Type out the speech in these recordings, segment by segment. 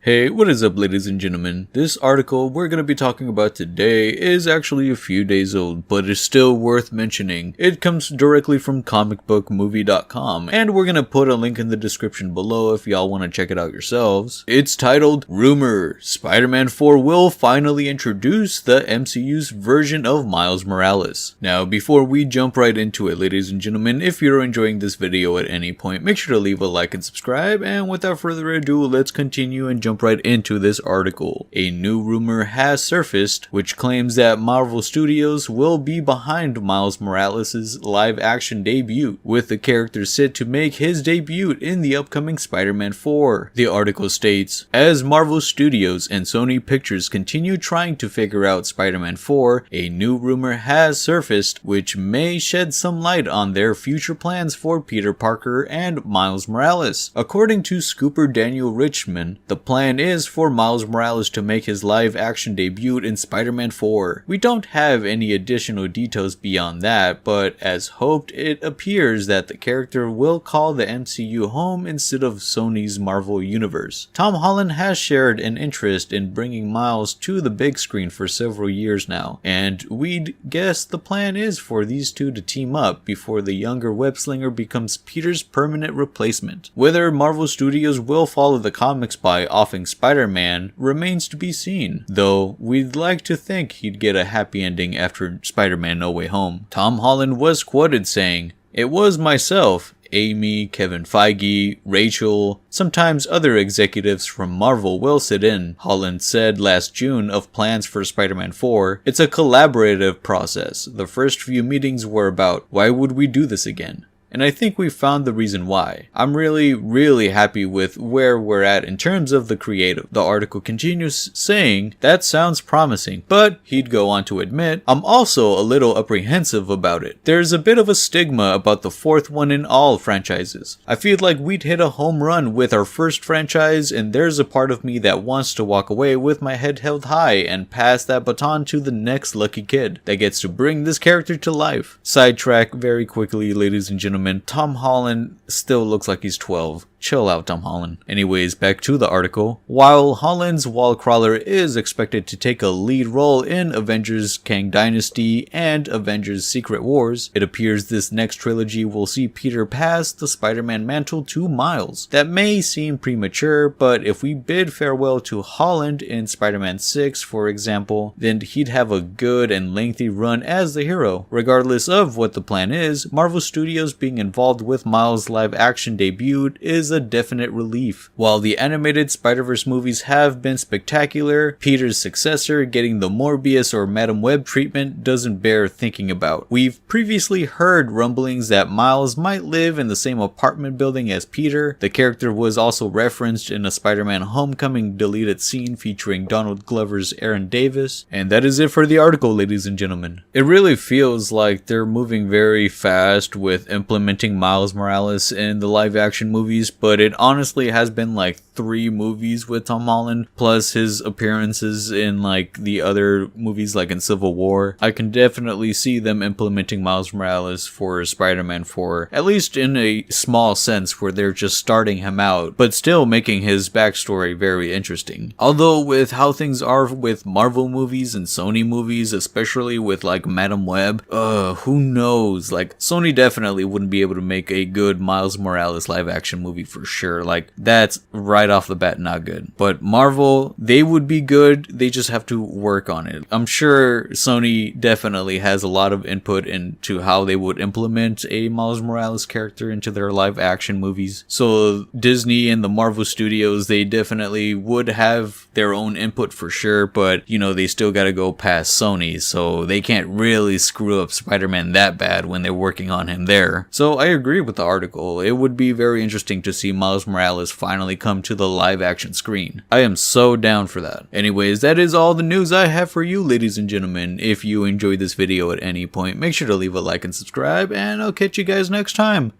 Hey, what is up, ladies and gentlemen? This article we're going to be talking about today is actually a few days old, but is still worth mentioning. It comes directly from comicbookmovie.com, and we're going to put a link in the description below if y'all want to check it out yourselves. It's titled, Rumor, Spider-Man 4 will finally introduce the MCU's version of Miles Morales. Now, before we jump right into it, ladies and gentlemen, if you're enjoying this video at any point, make sure to leave a like and subscribe, and without further ado, let's continue and jump right into this article. A new rumor has surfaced which claims that Marvel Studios will be behind Miles Morales' live-action debut, with the character set to make his debut in the upcoming Spider-Man 4. The article states, as Marvel Studios and Sony Pictures continue trying to figure out Spider-Man 4, a new rumor has surfaced which may shed some light on their future plans for Peter Parker and Miles Morales. According to scooper Daniel Richman, the plan is for Miles Morales to make his live-action debut in Spider-Man 4. We don't have any additional details beyond that, but as hoped, it appears that the character will call the MCU home instead of Sony's Marvel Universe. Tom Holland has shared an interest in bringing Miles to the big screen for several years now, and we'd guess the plan is for these two to team up before the younger web-slinger becomes Peter's permanent replacement. Whether Marvel Studios will follow the comics by offing Spider-Man remains to be seen, though we'd like to think he'd get a happy ending after Spider-Man No Way Home. Tom Holland was quoted saying, "It was myself, Amy, Kevin Feige, Rachel, sometimes other executives from Marvel will sit in," Holland said last June of plans for Spider-Man 4. "It's a collaborative process. The first few meetings were about, why would we do this again? And I think we found the reason why. I'm really happy with where we're at in terms of the creative." The article continues saying, "That sounds promising," but he'd go on to admit, "I'm also a little apprehensive about it. There's a bit of a stigma about the fourth one in all franchises. I feel like we'd hit a home run with our first franchise, and there's a part of me that wants to walk away with my head held high and pass that baton to the next lucky kid that gets to bring this character to life." Sidetrack very quickly, ladies and gentlemen. Tom Holland still looks like he's 12. Chill out, Tom Holland. Anyways, back to the article. While Holland's Wallcrawler is expected to take a lead role in Avengers Kang Dynasty and Avengers Secret Wars, it appears this next trilogy will see Peter pass the Spider-Man mantle to Miles. That may seem premature, but if we bid farewell to Holland in Spider-Man 6, for example, then he'd have a good and lengthy run as the hero. Regardless of what the plan is, Marvel Studios being involved with Miles' live-action debut is a definite relief. While the animated Spider-Verse movies have been spectacular, Peter's successor getting the Morbius or Madam Web treatment doesn't bear thinking about. We've previously heard rumblings that Miles might live in the same apartment building as Peter. The character was also referenced in a Spider-Man Homecoming deleted scene featuring Donald Glover's Aaron Davis. And that is it for the article, ladies and gentlemen. It really feels like they're moving very fast with implementing Miles Morales in the live-action movies, but it honestly has been like 3 movies with Tom Holland, plus his appearances in like the other movies like in Civil War. I can definitely see them implementing Miles Morales for Spider-Man 4, at least in a small sense where they're just starting him out, but still making his backstory very interesting. Although with how things are with Marvel movies and Sony movies, especially with like Madam Web, who knows, like Sony definitely wouldn't be able to make a good Miles Morales live action movie for sure. Like that's right off the bat not good. But Marvel, they would be good, they just have to work on it. I'm sure Sony definitely has a lot of input into how they would implement a Miles Morales character into their live action movies. So Disney and the Marvel Studios, they definitely would have their own input for sure, but you know, they still gotta go past Sony, so they can't really screw up Spider-Man that bad when they're working on him there. So I agree with the article. It would be very interesting to see Miles Morales finally come to the live action screen. I am so down for that. Anyways, that is all the news I have for you, ladies and gentlemen. If you enjoyed this video at any point, make sure to leave a like and subscribe, and I'll catch you guys next time.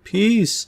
Peace.